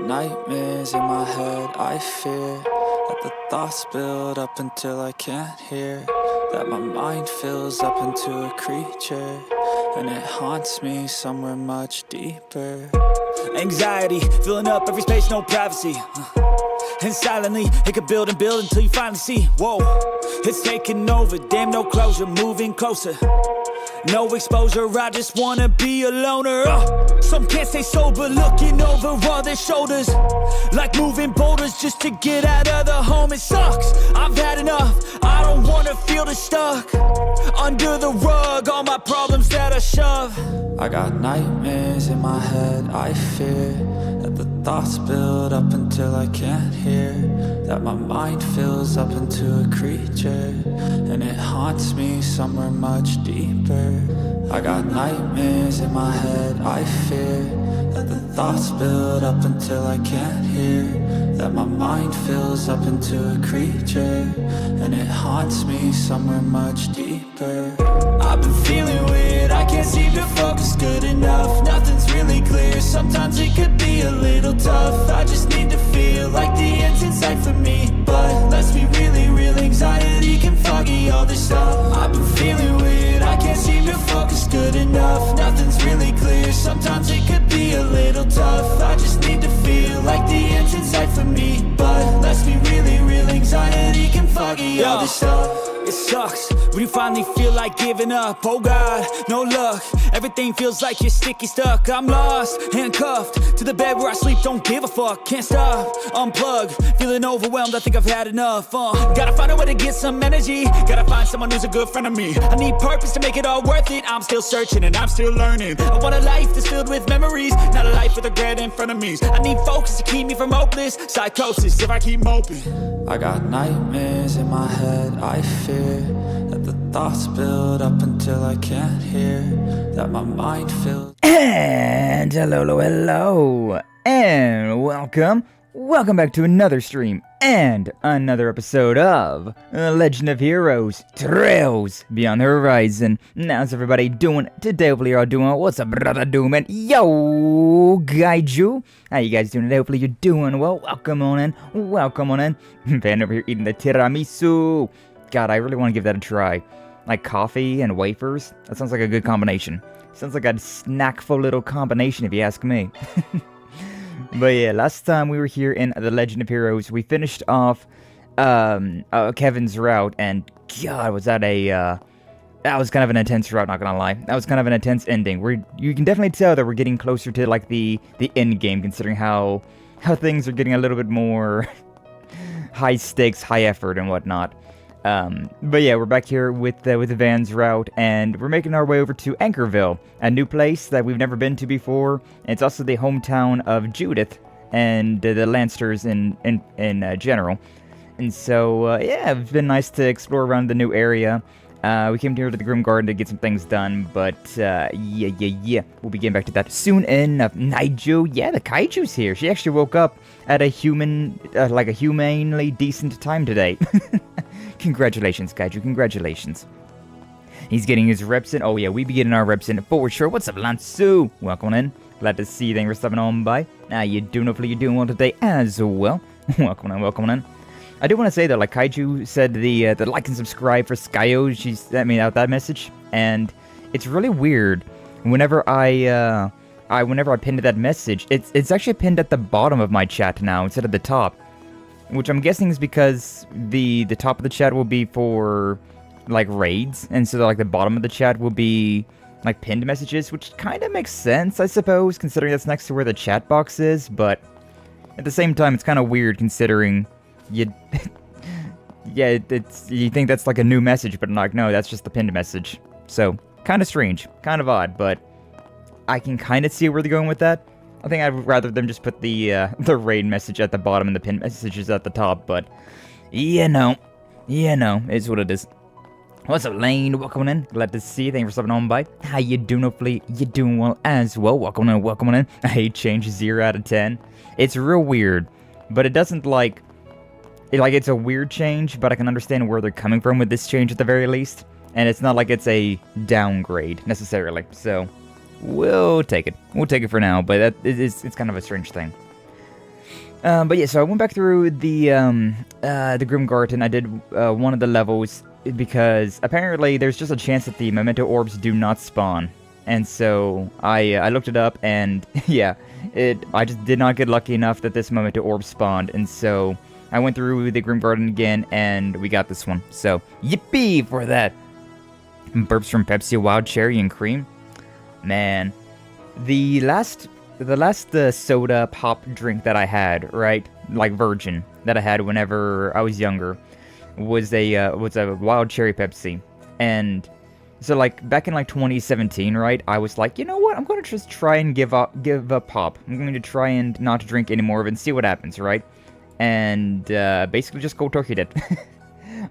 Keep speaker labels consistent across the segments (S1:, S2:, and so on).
S1: nightmares in my head, I fear that the thoughts build up until I can't hear, that my mind fills up into a creature, and it haunts me somewhere much deeper. Anxiety, filling up every space, no privacy. And silently, it could build and build until you finally see, whoa, it's taking over, damn no closure, moving closer. No exposure, I just wanna be a loner. Some can't stay sober, looking over all their shoulders, like moving boulders just to get out of the home. It sucks, I've had enough, I don't wanna feel the stuck under the rug, all my problems that I shove. I got nightmares in my head, I fear that the thoughts build up until I can't hear, that my mind fills up into a creature, and it haunts me somewhere much deeper. I got nightmares in my head, I fear that the thoughts build up until I can't hear, that my mind fills up into a creature, and it haunts me somewhere much deeper. I've been feeling weird, I can't seem to focus good enough, nothing's really clear, sometimes it could be a little tough. I just need to feel like the end's in sight for me, but let's be really real, anxiety can foggy all this stuff. I've been feeling weird, I can't seem to focus good enough, nothing's really clear, sometimes it could be a little tough. I just need to feel like the end's in sight for me, but let's be really real, anxiety can foggy all this stuff. It sucks when you finally feel like giving up. Oh God, no luck, everything feels like you're sticky stuck. I'm lost, handcuffed to the bed where I sleep, don't give a fuck. Can't stop, unplug, feeling overwhelmed, I think I've had enough. Gotta find a way to get some energy, gotta find someone who's a good friend of me. I need purpose to make it all worth it, I'm still searching and I'm still learning. I want a life that's filled with memories, not a life with regret in front of me. I need focus to keep me from hopeless psychosis if I keep moping. I got nightmares in my head, I fear that the thoughts build up until I can't hear, that my mind fills.
S2: And hello, and welcome back to another stream and another episode of Legend of Heroes Trails Beyond the Horizon. How's everybody doing today? Hopefully you're all doing well. What's up, brother Doom? Yo, Gaiju, how you guys doing today? Hopefully you're doing well. Welcome on in. Van over here eating the tiramisu. God, I really want to give that a try. Like coffee and wafers, that sounds like a good combination. Sounds like a snackful little combination if you ask me. But yeah, last time we were here in The Legend of Heroes, we finished off Kevin's route, and God, was that that was kind of an intense route, not gonna lie. That was kind of an intense ending. You can definitely tell that we're getting closer to like the end game, considering how things are getting a little bit more high stakes, high effort, and whatnot. But yeah, we're back here with the Van's route, and we're making our way over to Anchorville, a new place that we've never been to before. And it's also the hometown of Judith and the Lansters in general. And so, yeah, it's been nice to explore around the new area. We came here to the Grim Garden to get some things done, but, yeah. We'll be getting back to that soon enough. Naiju, yeah, the Kaiju's here. She actually woke up at a humanely decent time today. Congratulations, Kaiju, congratulations. He's getting his reps in. Oh yeah, we be getting our reps in for sure. What's up, Lansu? Welcome in. Glad to see you. Thanks for stopping on by. How you doing? Hopefully you're doing well today as well. Welcome in. I do want to say that, like Kaiju said, the like and subscribe for Skye. She sent me out that message, and it's really weird. Whenever I pinned that message, it's actually pinned at the bottom of my chat now instead of the top. Which I'm guessing is because the top of the chat will be for, like, raids, and so, like, the bottom of the chat will be, like, pinned messages, which kind of makes sense, I suppose, considering that's next to where the chat box is, but at the same time, it's kind of weird considering you... yeah, you think that's, like, a new message, but like, no, that's just the pinned message. So, kind of strange, kind of odd, but I can kind of see where they're going with that. I think I'd rather them just put the raid message at the bottom and the pin messages at the top, but you know, it's what it is. What's up, Lane? Welcome in. Glad to see you. Thanks for stopping on by. How you doing? Hopefully you're doing well as well. Welcome in. I hate change 0 out of 10. It's real weird, but it doesn't it's a weird change, but I can understand where they're coming from with this change at the very least, and it's not like it's a downgrade necessarily. So. We'll take it. We'll take it for now, but it's kind of a strange thing. But yeah, so I went back through the Grim Garden. I did one of the levels because apparently there's just a chance that the memento orbs do not spawn. And so I looked it up, and yeah, I just did not get lucky enough that this memento orb spawned. And so I went through the Grim Garden again, and we got this one. So yippee for that! Burps from Pepsi, wild cherry and cream. Man, the last soda pop drink that I had, right, like virgin, that I had whenever I was younger, was a wild cherry Pepsi. And so like back in like 2017, right, I was like, you know what, I'm going to just try and give up pop. I'm going to try and not drink any more of it and see what happens, right? And basically just cold turkeyed it.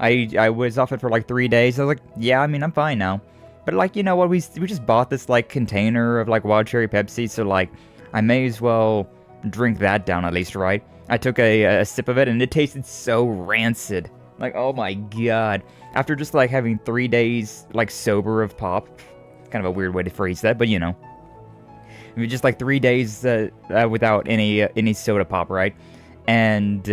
S2: I was off it for like 3 days. I was like, yeah, I mean, I'm fine now. But like, you know what, we just bought this like container of like wild cherry Pepsi, so like I may as well drink that down at least, right? I took a sip of it, and it tasted so rancid. Like, oh my god. After just like having 3 days like sober of pop, kind of a weird way to phrase that, but you know, it was just like 3 days without any soda pop, right? And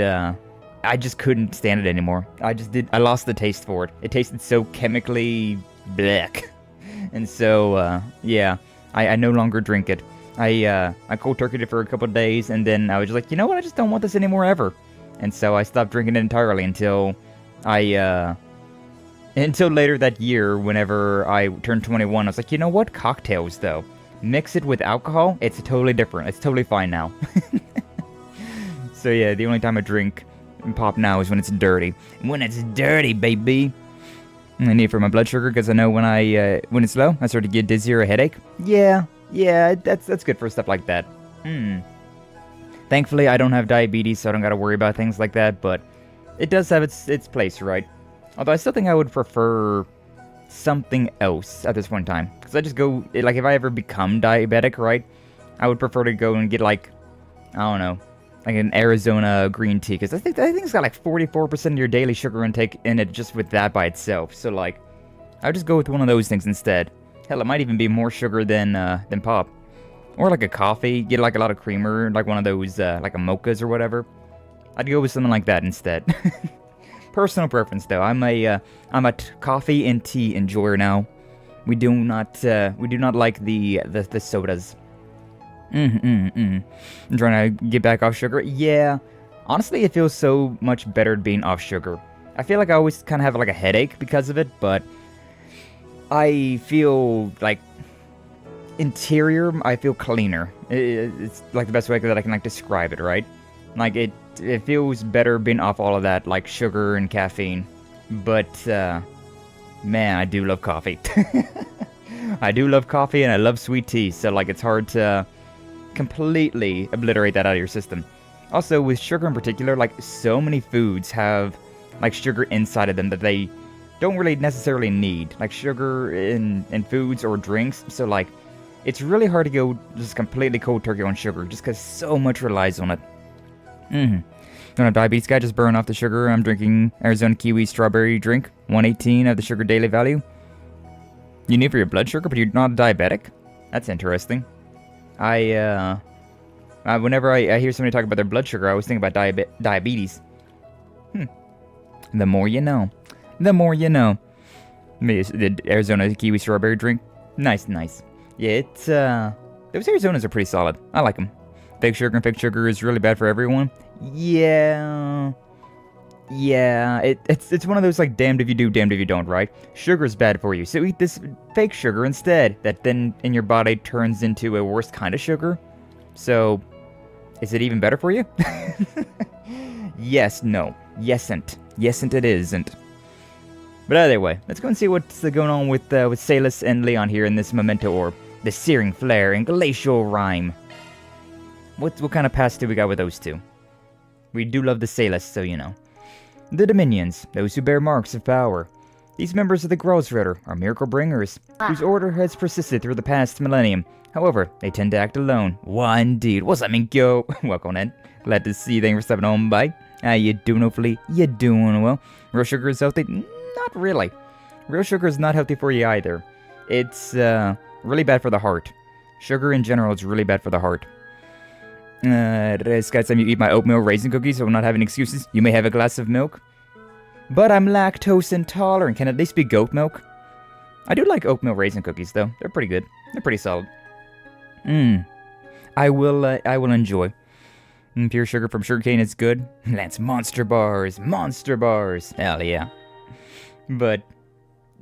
S2: I just couldn't stand it anymore. I lost the taste for it. It tasted so chemically blech. And so yeah, I no longer drink it. I cold turkeyed it for a couple of days, and then I was just like, you know what, I just don't want this anymore ever. And so I stopped drinking it entirely until until later that year, whenever I turned 21. I was like, you know what, cocktails though, mix it with alcohol, it's totally different. It's totally fine now. So yeah, the only time I drink pop now is when it's dirty. When it's dirty, baby. I need it for my blood sugar, because I know when it's low, I start to get dizzy or a headache. Yeah, that's good for stuff like that. Thankfully, I don't have diabetes, so I don't gotta worry about things like that, but it does have its place, right? Although I still think I would prefer something else at this point in time. Because I just go, like, if I ever become diabetic, right, I would prefer to go and get, like, I don't know, like an Arizona green tea. Because I think it's got, like, 44% of your daily sugar intake in it just with that by itself. So, like, I would just go with one of those things instead. Hell, it might even be more sugar than pop. Or, like, a coffee, get, like, a lot of creamer, like one of those, like a mochas or whatever. I'd go with something like that instead. Personal preference, though. I'm a coffee and tea enjoyer now. We do not like the sodas. I'm trying to get back off sugar. Yeah, honestly, it feels so much better being off sugar. I feel like I always kind of have like a headache because of it, but I feel like interior, I feel cleaner. It's like the best way that I can like describe it, right? Like it feels better being off all of that, like sugar and caffeine. But, man, I do love coffee. I do love coffee, and I love sweet tea, so, like, it's hard to completely obliterate that out of your system. Also, with sugar in particular, like, so many foods have, like, sugar inside of them that they don't really necessarily need. Like, sugar in foods or drinks, so, like, it's really hard to go just completely cold turkey on sugar, just because so much relies on it. Don't have diabetes, guy, just burn off the sugar. I'm drinking Arizona kiwi strawberry drink, 118 of the sugar daily value. You need for your blood sugar, but you're not diabetic? That's interesting. Whenever I hear somebody talk about their blood sugar, I always think about diabetes. The more you know. The more you know. The Arizona kiwi strawberry drink, nice. Yeah, those Arizonas are pretty solid. I like them. Fake sugar is really bad for everyone. Yeah, it's one of those like damned if you do, damned if you don't, right? Sugar's bad for you, so eat this fake sugar instead. That then in your body turns into a worse kind of sugar. So, is it even better for you? Yes, no, yesn't it isn't. But either way, let's go and see what's going on with Salus and Leon here in this memento orb, the searing flare and glacial rime. What kind of past do we got with those two? We do love the Salus, so you know. The Dominions, those who bear marks of power. These members of the Grosritter are miracle bringers, whose order has persisted through the past millennium. However, they tend to act alone. Why indeed. What's up, Minkyo? Welcome in. Glad to see you. Thanks for stepping on by. How you doing, hopefully? You doing well. Real sugar is healthy? Not really. Real sugar is not healthy for you either. It's really bad for the heart. Sugar in general is really bad for the heart. Skye, time you eat my oatmeal raisin cookies, so I'm not having excuses. You may have a glass of milk. But I'm lactose intolerant. Can at least be goat milk? I do like oatmeal raisin cookies, though. They're pretty good. They're pretty solid. I will enjoy. Pure sugar from sugarcane is good. That's monster bars. Monster bars. Hell yeah. But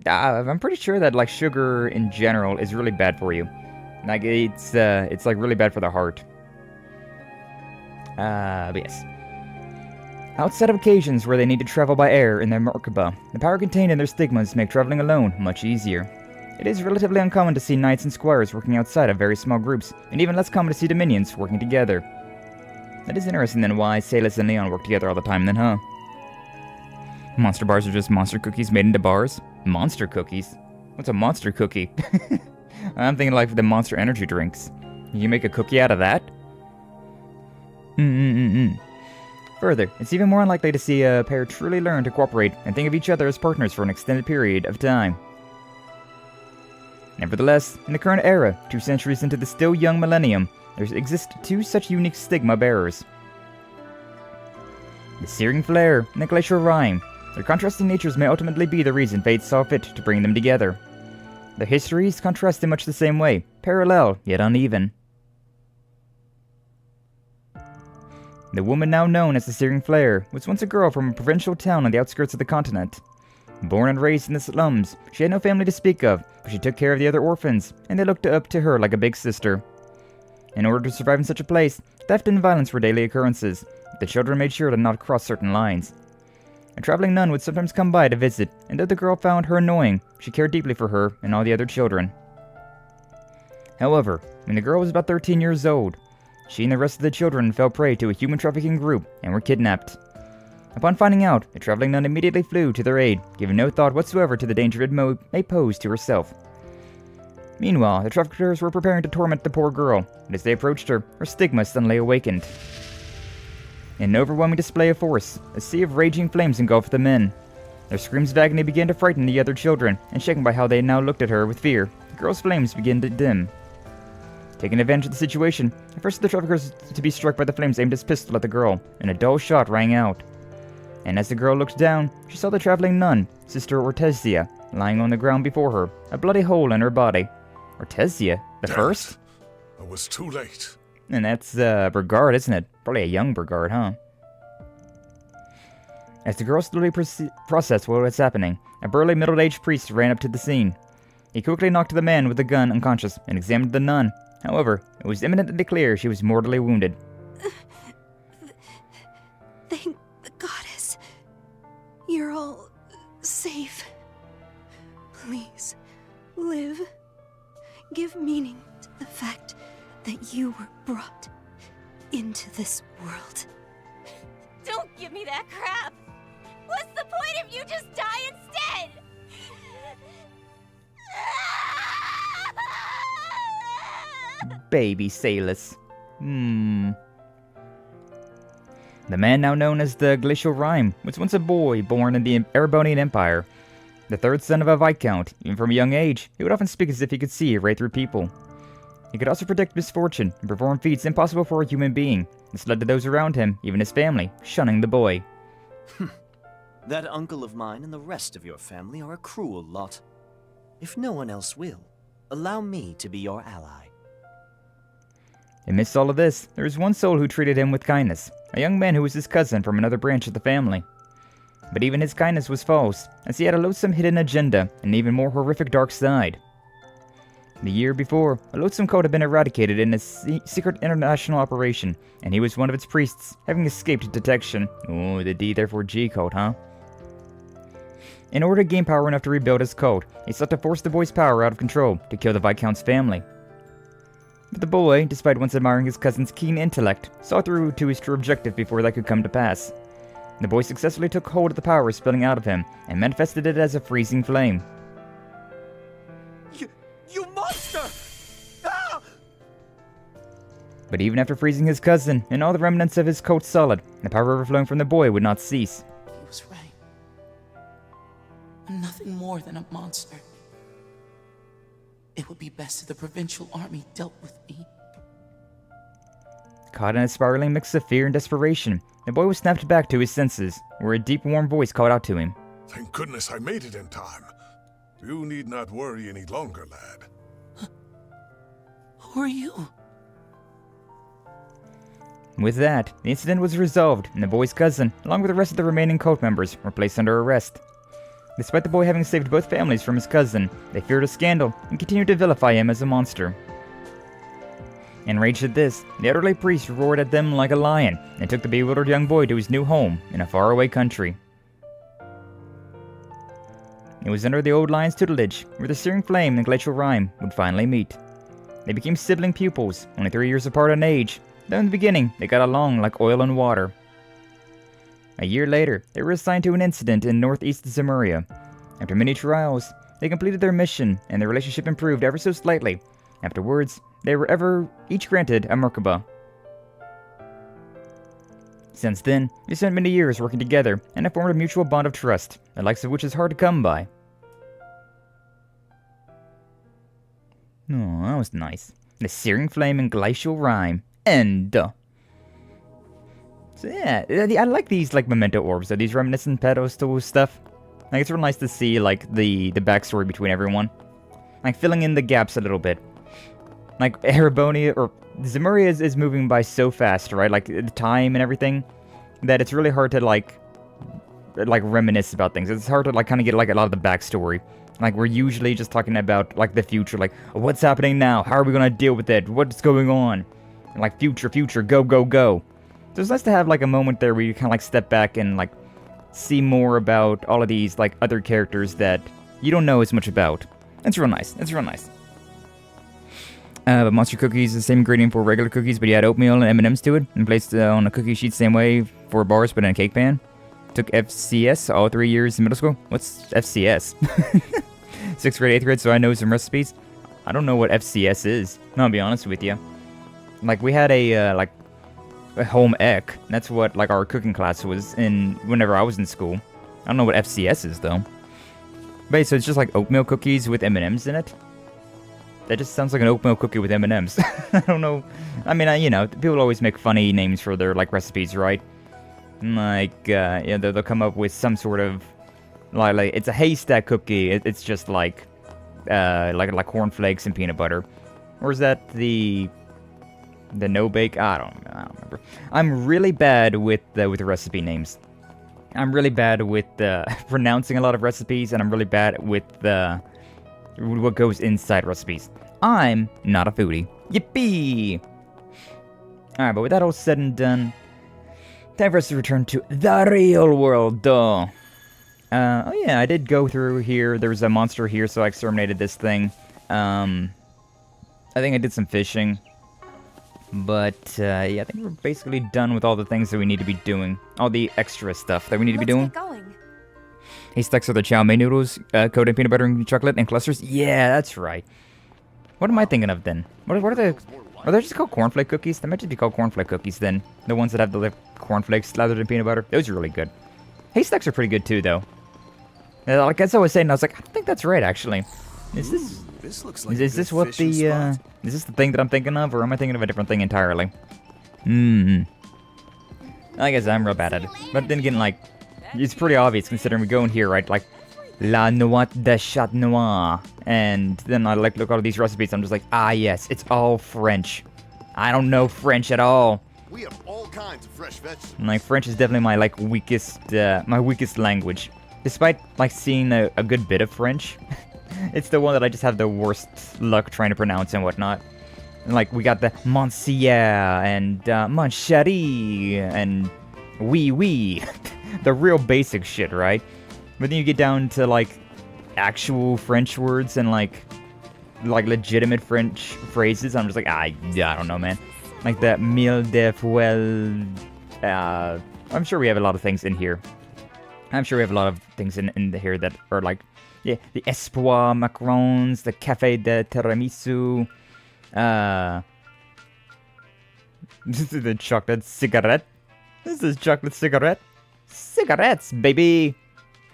S2: I'm pretty sure that like sugar in general is really bad for you. Like it's like really bad for the heart. But yes. Outside of occasions where they need to travel by air in their Merkaba, the power contained in their stigmas make traveling alone much easier. It is relatively uncommon to see knights and squires working outside of very small groups, and even less common to see dominions working together. That is interesting then why Salus and Leon work together all the time then, huh? Monster bars are just monster cookies made into bars? Monster cookies? What's a monster cookie? I'm thinking like the Monster Energy drinks. You make a cookie out of that? Further, it's even more unlikely to see a pair truly learn to cooperate and think of each other as partners for an extended period of time. Nevertheless, in the current era, 2 centuries into the still young millennium, there exist 2 such unique stigma bearers. The Searing Flare and the Glacial Rime. Their contrasting natures may ultimately be the reason fate saw fit to bring them together. Their histories contrast in much the same way, parallel yet uneven. The woman now known as the Searing Flare was once a girl from a provincial town on the outskirts of the continent. Born and raised in the slums, she had no family to speak of, but she took care of the other orphans, and they looked up to her like a big sister. In order to survive in such a place, theft and violence were daily occurrences. The children made sure to not cross certain lines. A traveling nun would sometimes come by to visit, and though the girl found her annoying, she cared deeply for her and all the other children. However, when the girl was about 13 years old, she and the rest of the children fell prey to a human trafficking group and were kidnapped. Upon finding out, the traveling nun immediately flew to their aid, giving no thought whatsoever to the danger it may pose to herself. Meanwhile, the traffickers were preparing to torment the poor girl, and as they approached her, her stigma suddenly awakened. In an overwhelming display of force, a sea of raging flames engulfed the men. Their screams of agony began to frighten the other children, and shaken by how they now looked at her with fear, the girl's flames began to dim. Taking advantage of the situation, the first of the traffickers to be struck by the flames aimed his pistol at the girl, and a dull shot rang out. And as the girl looked down, she saw the traveling nun, Sister Ortesia, lying on the ground before her, a bloody hole in her body. Ortesia? The first?
S3: I was too late.
S2: And that's, Brigard, isn't it? Probably a young Brigard, huh? As the girl slowly processed what was happening, a burly middle-aged priest ran up to the scene. He quickly knocked the man with the gun unconscious and examined the nun. However, it was eminently clear she was mortally wounded.
S4: Thank the goddess. You're all safe. Please, live. Give meaning to the fact that you were brought into this world.
S5: Don't give me that crap! What's the point if you just die instead?
S2: Baby Salus. The man now known as the Glacial Rime was once a boy born in the Erebonian Empire. The third son of a viscount, even from a young age, he would often speak as if he could see right through people. He could also predict misfortune and perform feats impossible for a human being. This led to those around him, even his family, shunning the boy.
S6: That uncle of mine and the rest of your family are a cruel lot. If no one else will, allow me to be your ally.
S2: Amidst all of this, there was one soul who treated him with kindness, a young man who was his cousin from another branch of the family. But even his kindness was false, as he had a loathsome hidden agenda and an even more horrific dark side. The year before, a loathsome cult had been eradicated in a secret international operation, and he was one of its priests, having escaped detection. Oh, the D therefore G cult, huh? In order to gain power enough to rebuild his cult, he sought to force the boy's power out of control to kill the Viscount's family. But the boy, despite once admiring his cousin's keen intellect, saw through to his true objective before that could come to pass. The boy successfully took hold of the power spilling out of him, and manifested it as a freezing flame.
S6: You monster! Ah!
S2: But even after freezing his cousin, and all the remnants of his cult solid, the power overflowing from the boy would not cease.
S7: He was right. I'm nothing more than a monster. It would be best if the provincial army dealt with me.
S2: Caught in a spiraling mix of fear and desperation, the boy was snapped back to his senses, where a deep, warm voice called out to him.
S3: Thank goodness I made it in time. You need not worry any longer, lad.
S7: Who are you?
S2: With that, the incident was resolved, and the boy's cousin, along with the rest of the remaining cult members, were placed under arrest. Despite the boy having saved both families from his cousin, they feared a scandal and continued to vilify him as a monster. Enraged at this, the elderly priest roared at them like a lion and took the bewildered young boy to his new home in a faraway country. It was under the old lion's tutelage where the searing flame and glacial rime would finally meet. They became sibling pupils, only 3 years apart in age, though in the beginning they got along like oil and water. A year later, they were assigned to an incident in northeast Zemuria. After many trials, they completed their mission, and their relationship improved ever so slightly. Afterwards, they were each granted a Merkaba. Since then, they spent many years working together and have formed a mutual bond of trust, the likes of which is hard to come by. Oh, that was nice. The searing flame and glacial rime. End. So yeah, I like these like memento orbs, these reminiscent pedestal stuff. Like it's real nice to see like the backstory between everyone, like filling in the gaps a little bit. Like Ereboni or Zemuria is moving by so fast, right? Like the time and everything, that it's really hard to like reminisce about things. It's hard to like kind of get like a lot of the backstory. Like we're usually just talking about like the future, like what's happening now? How are we gonna deal with it? What's going on? And, like future, go, go, go. So it's nice to have like a moment there where you kind of like step back and like see more about all of these like other characters that you don't know as much about. It's real nice. It's real nice. But monster cookies is the same ingredient for regular cookies, but you add oatmeal and M&Ms to it and placed on a cookie sheet same way for bars, but in a cake pan. Took FCS all 3 years in middle school. What's FCS? 6th grade, 8th grade, so I know some recipes. I don't know what FCS is. I'll be honest with you. Like we had a home ec. That's what like our cooking class was in whenever I was in school. I don't know what FCS is though. But so it's just like oatmeal cookies with M&Ms in it. That just sounds like an oatmeal cookie with M&Ms. I don't know. I mean, you know, people always make funny names for their like recipes, right? Like, yeah, they'll come up with some sort of like it's a haystack cookie. It's just like cornflakes and peanut butter, or is that the no bake? I don't remember. I'm really bad with the recipe names. I'm really bad with pronouncing a lot of recipes, and I'm really bad with what goes inside recipes. I'm not a foodie. Yippee! Alright, but with that all said and done, time for us to return to the real world. Oh yeah, I did go through here. There was a monster here, so I exterminated this thing. I think I did some fishing. But, yeah, I think we're basically done with all the things that we need to be doing. All the extra stuff that we need to be doing.
S5: Let's get going.
S2: Haystacks are the chow mein noodles, coated in peanut butter and chocolate and clusters. Yeah, that's right. What am I thinking of then? What are they? Are they just called cornflake cookies? They might just be called cornflake cookies then. The ones that have the cornflakes slathered in peanut butter. Those are really good. Haystacks are pretty good too, though. Like as I was saying, I was like, I don't think that's right, actually. Is this?
S3: This looks like
S2: Is this what the? Is this the thing that I'm thinking of, or am I thinking of a different thing entirely? I guess I'm real bad at it. But then again, like, it's pretty obvious considering we go in here, right? Like, La Nuit de Chat Noir. And then I like look at all these recipes. I'm just like, ah, yes, it's all French. I don't know French at all.
S8: We have all kinds of fresh vegetables.
S2: And, like, French is definitely my like weakest, my weakest language. Despite like seeing a good bit of French, it's the one that I just have the worst luck trying to pronounce and whatnot. And, like, we got the Monsieur and Mon Chéri and Oui. The real basic shit, right? But then you get down to, like, actual French words and, like legitimate French phrases. I'm just like, I don't know, man. Like that mille de fuel. I'm sure we have a lot of things in here. I'm sure we have a lot of things in here that are like, yeah, the Espoir macarons, the Café de Tiramisu, this is the chocolate cigarette. This is chocolate cigarette. Cigarettes, baby!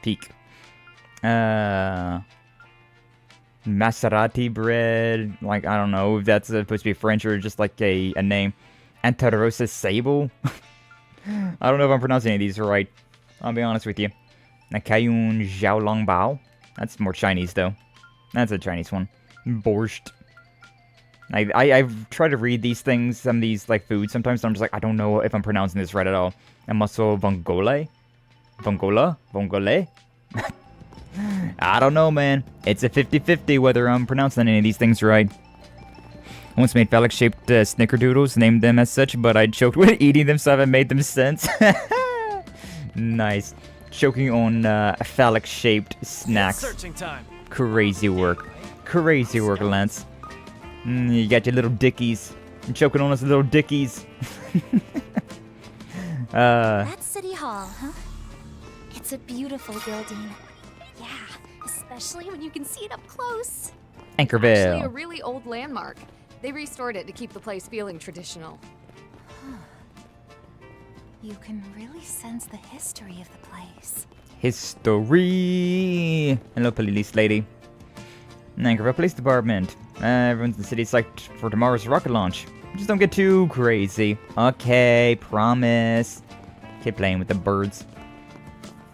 S2: Peak. Maserati bread. Like, I don't know if that's supposed to be French or just like a name. Anterosa Sable? I don't know if I'm pronouncing any of these right. I'll be honest with you. Nakayun Xiaolongbao. That's more Chinese, though. That's a Chinese one. Borscht. I've tried to read these things, some of these, like, foods. Sometimes I'm just like, I don't know if I'm pronouncing this right at all. Amaso Vongole? Vongola? Vongole? I don't know, man. It's a 50-50 whether I'm pronouncing any of these things right. I once made phallic-shaped snickerdoodles, named them as such, but I choked with eating them, so I haven't made them since. Nice. Choking on phallic-shaped snacks.
S9: Searching time.
S2: Crazy work. Crazy work, Lance. You got your little dickies. I'm choking on us little dickies.
S5: That's City Hall, huh? It's a beautiful building. Yeah, especially when you can see it up close.
S2: Anchorville.
S10: Actually, a really old landmark. They restored it to keep the place feeling traditional.
S5: You can really sense the history of the place.
S2: History. Hello, police lady. Anchorville Police Department. Everyone's in the city psyched for tomorrow's rocket launch. Just don't get too crazy. Okay, promise. Keep playing with the birds.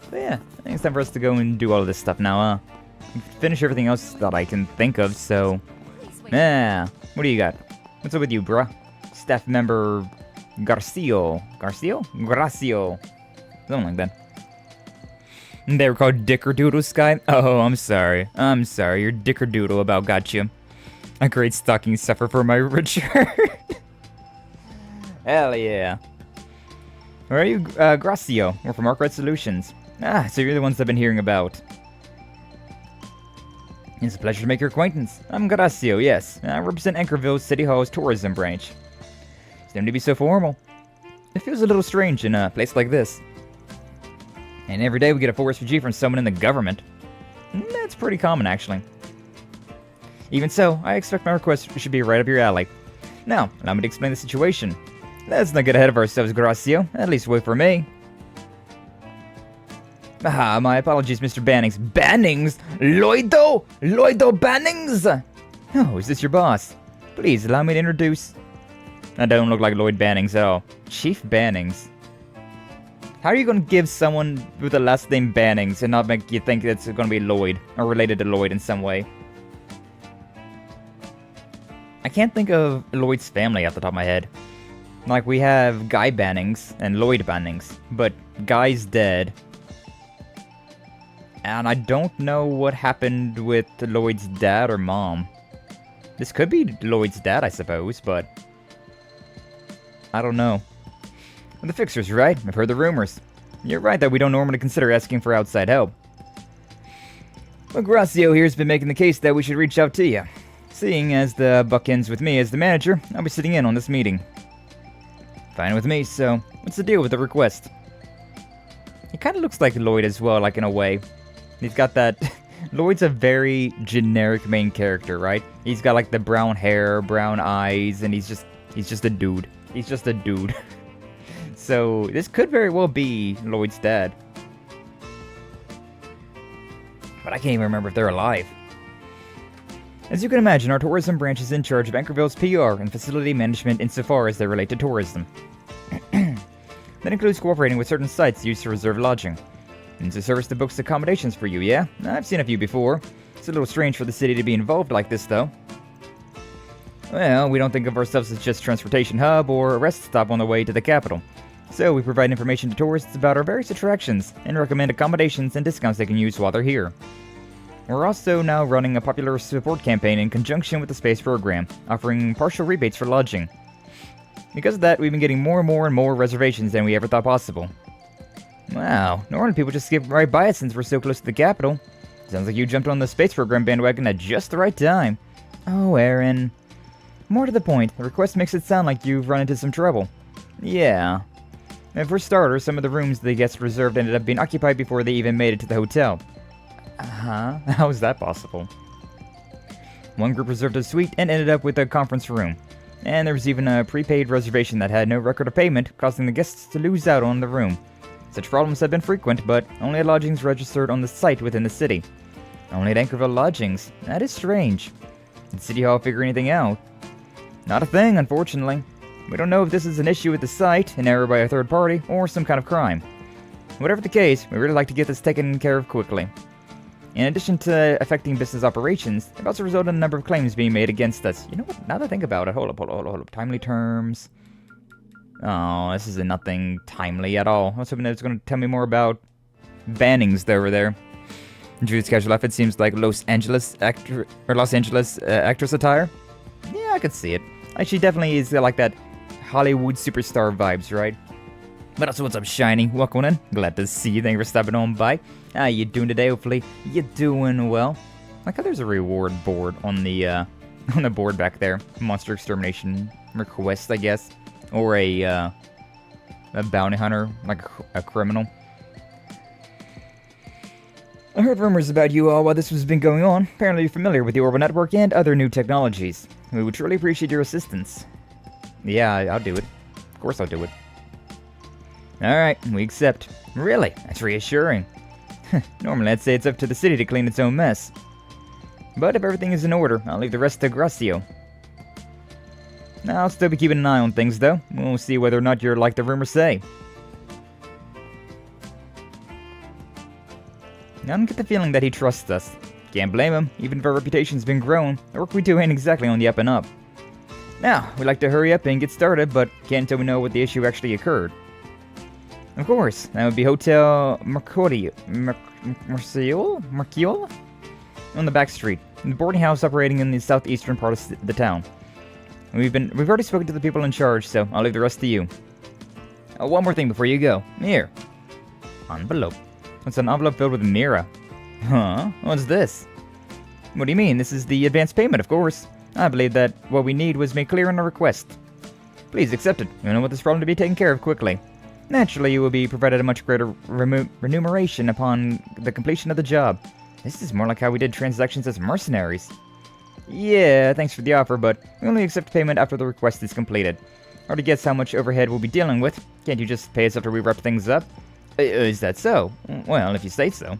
S2: But yeah, I think it's time for us to go and do all of this stuff now, finish everything else that I can think of, so... Yeah, what do you got? What's up with you, bruh? Staff member Garcio. Garcio? Gracio. Something like that. They were called Dickerdoodle, Skye? Oh, I'm sorry. I'm sorry, your Dickerdoodle about got you. A great stocking stuffer for my Richard. Hell yeah. Where are you, Gracio? We're from Arkride Solutions. Ah, so you're the ones I've been hearing about. It's a pleasure to make your acquaintance. I'm Gracio, yes. I represent Anchorville City Hall's tourism branch. It's time to be so formal. It feels a little strange in a place like this. And every day we get a full refugee from someone in the government. That's pretty common, actually. Even so, I expect my request should be right up your alley. Now, allow me to explain the situation. Let's not get ahead of ourselves, Gracio. At least wait for me. Ah, my apologies, Mr. Bannings. Bannings? Lloydo? Lloydo Bannings? Oh, is this your boss? Please, allow me to introduce... I don't look like Lloyd Bannings at all. Chief Bannings. How are you going to give someone with the last name Bannings and not make you think it's going to be Lloyd, or related to Lloyd in some way? I can't think of Lloyd's family off the top of my head. Like, we have Guy Bannings and Lloyd Bannings, but Guy's dead. And I don't know what happened with Lloyd's dad or mom. This could be Lloyd's dad, I suppose, but... I don't know. The fixer's right. I've heard the rumors. You're right that we don't normally consider asking for outside help. But Gracio here's been making the case that we should reach out to you. Seeing as the buck ends with me as the manager, I'll be sitting in on this meeting. Fine with me, so what's the deal with the request? He kind of looks like Lloyd as well, like in a way. He's got that... Lloyd's a very generic main character, right? He's got like the brown hair, brown eyes, and he's just a dude. He's just a dude. So this could very well be Lloyd's dad. But I can't even remember if they're alive. As you can imagine, our tourism branch is in charge of Anchorville's PR and facility management insofar as they relate to tourism. That includes cooperating with certain sites used to reserve lodging. It's a service that books accommodations for you, yeah? I've seen a few before. It's a little strange for the city to be involved like this, though. Well, we don't think of ourselves as just a transportation hub or a rest stop on the way to the capital. So we provide information to tourists about our various attractions and recommend accommodations and discounts they can use while they're here. We're also now running a popular support campaign in conjunction with the space program, offering partial rebates for lodging. Because of that, we've been getting more and more reservations than we ever thought possible. Wow, normally people just skip right by it since we're so close to the capital. Sounds like you jumped on the space program bandwagon at just the right time. Oh, Aaron. More to the point, the request makes it sound like you've run into some trouble. Yeah. And for starters, some of the rooms the guests reserved ended up being occupied before they even made it to the hotel. Uh-huh, how is that possible? One group reserved a suite and ended up with a conference room. And there was even a prepaid reservation that had no record of payment, causing the guests to lose out on the room. Such problems have been frequent, but only at lodgings registered on the site within the city. Only at Anchorville lodgings. That is strange. Did City Hall figure anything out? Not a thing, unfortunately. We don't know if this is an issue with the site, an error by a third party, or some kind of crime. Whatever the case, we'd really like to get this taken care of quickly. In addition to affecting business operations, it also resulted in a number of claims being made against us. You know what? Now that I think about it, hold up. Timely terms. Oh, this is nothing timely at all. I was hoping it was going to tell me more about bannings over there. Judith's casual outfit seems like Los Angeles actress attire. Yeah, I could see it. She definitely is like that Hollywood superstar vibes, right? But also, what's up, Shiny? Welcome in. Glad to see you. Thank you for stopping on by. How you doing today? Hopefully, you're doing well. Like how there's a reward board on the board back there. Monster extermination request, I guess, or a bounty hunter, like a criminal. I heard rumors about you all while this has been going on. Apparently, you're familiar with the Orbital Network and other new technologies. We would truly appreciate your assistance. Yeah, I'll do it. Of course, I'll do it. Alright, we accept. Really? That's reassuring. Normally, I'd say it's up to the city to clean its own mess. But if everything is in order, I'll leave the rest to Gracio. I'll still be keeping an eye on things, though. We'll see whether or not you're like the rumors say. I don't get the feeling that he trusts us. Can't blame him, even if our reputation's been growing. The work we do ain't exactly on the up and up. Now, we'd like to hurry up and get started, but can't until we know what the issue actually occurred. Of course, that would be Hotel Mercurial on the back street, the boarding house operating in the southeastern part of the town. We've already spoken to the people in charge, so I'll leave the rest to you. Oh, one more thing before you go. Here. Envelope. It's an envelope filled with Mira. Huh? What's this? What do you mean? This is the advance payment, of course. I believe that what we need was made clear in our request. Please accept it. We want this problem to be taken care of quickly. Naturally, you will be provided a much greater remuneration upon the completion of the job. This is more like how we did transactions as mercenaries. Yeah, thanks for the offer, but we only accept payment after the request is completed. Already guess how much overhead we'll be dealing with. Can't you just pay us after we wrap things up? Is that so? Well, if you say so.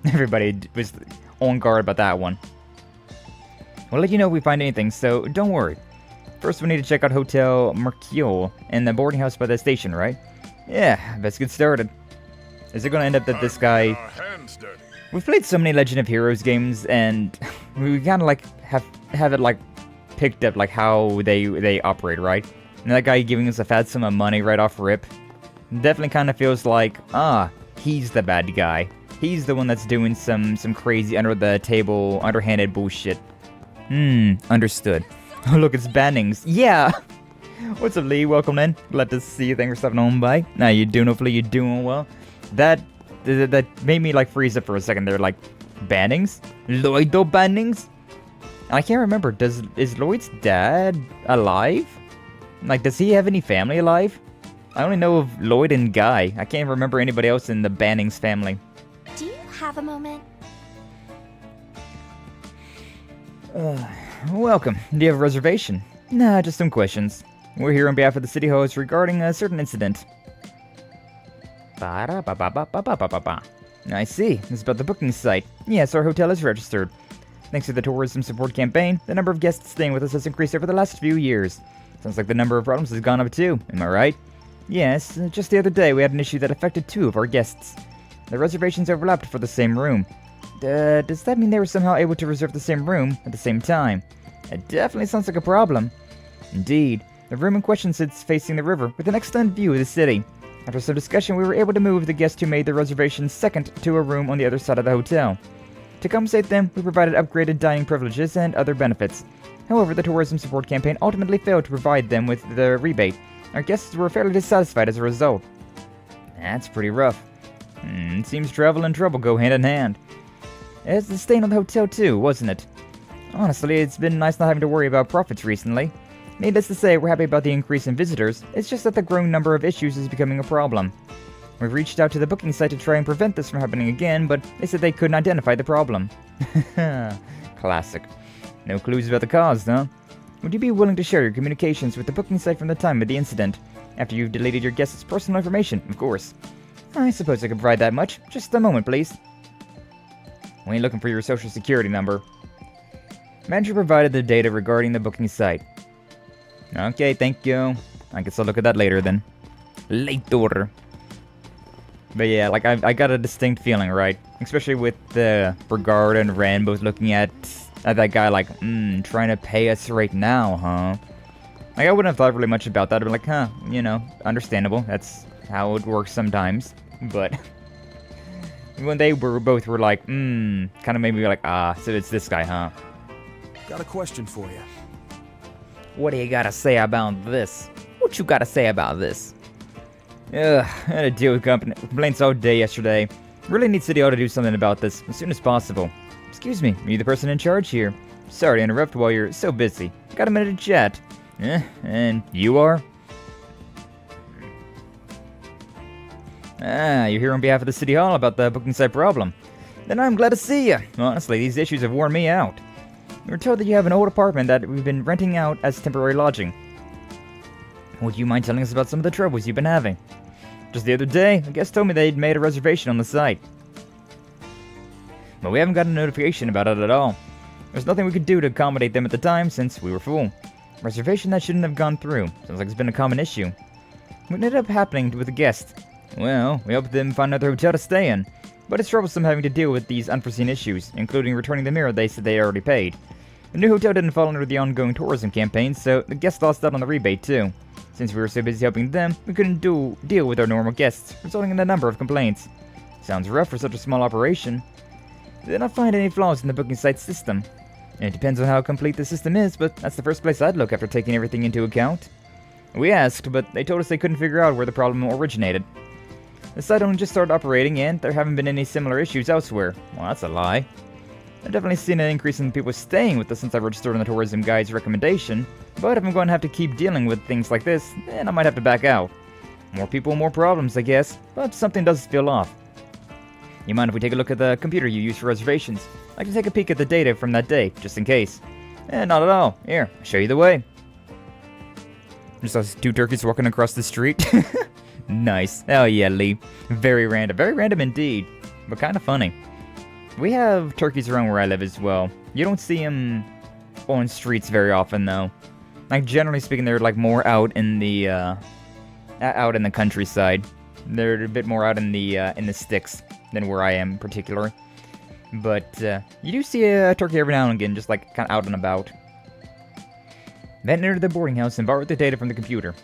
S2: Everybody was on guard about that one. We'll let you know if we find anything, so don't worry. First, we need to check out Hotel Mercurial and the boarding house by the station, right? Yeah, let's get started. Is it going to end up that this guy... We've played so many Legend of Heroes games, and we kind of like have it like picked up like how they operate, right? And that guy giving us a fat sum of money right off rip definitely kind of feels like, he's the bad guy. He's the one that's doing some crazy under-the-table, underhanded bullshit. Understood. Oh, look, it's bannings. Yeah! What's up, Lee? Welcome in. Glad to see you. Thanks for stopping on by. Now you doing? Hopefully you're doing well. That made me, like, freeze up for a second there. Like, bannings? Lloydo bannings? I can't remember. Is Lloyd's dad alive? Like, does he have any family alive? I only know of Lloyd and Guy. I can't remember anybody else in the Bannings family.
S5: Do you have a moment?
S2: Welcome. Do you have a reservation? Nah, just some questions. We're here on behalf of the city host regarding a certain incident. I see. It's about the booking site. Yes, our hotel is registered. Thanks to the tourism support campaign, the number of guests staying with us has increased over the last few years. Sounds like the number of problems has gone up too. Am I right? Yes, just the other day we had an issue that affected 2 of our guests. The reservations overlapped for the same room. Does that mean they were somehow able to reserve the same room at the same time? It definitely sounds like a problem. Indeed. The room in question sits facing the river, with an excellent view of the city. After some discussion, we were able to move the guest who made the reservation second to a room on the other side of the hotel. To compensate them, we provided upgraded dining privileges and other benefits. However, the tourism support campaign ultimately failed to provide them with the rebate. Our guests were fairly dissatisfied as a result. That's pretty rough. It seems travel and trouble go hand in hand. It's the stain on the hotel too, wasn't it? Honestly, it's been nice not having to worry about profits recently. Needless to say, we're happy about the increase in visitors. It's just that the growing number of issues is becoming a problem. We've reached out to the booking site to try and prevent this from happening again, but they said they couldn't identify the problem. Classic. No clues about the cause, huh? Would you be willing to share your communications with the booking site from the time of the incident? After you've deleted your guest's personal information, of course. I suppose I can provide that much. Just a moment, please. We ain't looking for your social security number. Manager provided the data regarding the booking site. Okay, thank you. I guess I'll look at that later then. Later. But yeah, like I got a distinct feeling, right? Especially with Brigard and Ren both looking at that guy like, trying to pay us right now, huh? Like, I wouldn't have thought really much about that. I'd be like, huh, you know, understandable. That's how it works sometimes. But when they were like, kind of made me like, so it's this guy, huh?
S9: Got a question for you.
S2: What do you gotta say about this? What you gotta say about this? Ugh, I had to deal with complaints all day yesterday. Really need City Hall to do something about this as soon as possible. Excuse me, are you the person in charge here? Sorry to interrupt while you're so busy. Got a minute to chat. And you are? You're here on behalf of the City Hall about the booking site problem. Then I'm glad to see you. Honestly, these issues have worn me out. We were told that you have an old apartment that we've been renting out as temporary lodging. Would you mind telling us about some of the troubles you've been having? Just the other day, a guest told me they'd made a reservation on the site. But we haven't gotten a notification about it at all. There's nothing we could do to accommodate them at the time since we were full. Reservation that shouldn't have gone through. Sounds like it's been a common issue. What ended up happening with the guest? Well, we helped them find another hotel to stay in. But it's troublesome having to deal with these unforeseen issues, including returning the mirror they said they already paid. The new hotel didn't fall under the ongoing tourism campaign, so the guests lost out on the rebate too. Since we were so busy helping them, we couldn't deal with our normal guests, resulting in a number of complaints. Sounds rough for such a small operation. They did not find any flaws in the booking site system. It depends on how complete the system is, but that's the first place I'd look after taking everything into account. We asked, but they told us they couldn't figure out where the problem originated. The site only just started operating, and there haven't been any similar issues elsewhere. Well, that's a lie. I've definitely seen an increase in people staying with us since I registered on the tourism guide's recommendation, but if I'm going to have to keep dealing with things like this, then I might have to back out. More people, more problems, I guess, but something does feel off. You mind if we take a look at the computer you use for reservations? I can take a peek at the data from that day, just in case. Not at all. Here, I'll show you the way. Just saw 2 turkeys walking across the street. Nice. Oh yeah, Lee. Very random. Very random indeed, but kind of funny. We have turkeys around where I live as well. You don't see them on streets very often, though. Like, generally speaking, they're like more out in the countryside. They're a bit more out in the sticks than where I am, particularly. But you do see a turkey every now and again, just like kind of out and about. Then entered the boarding house and borrowed the data from the computer.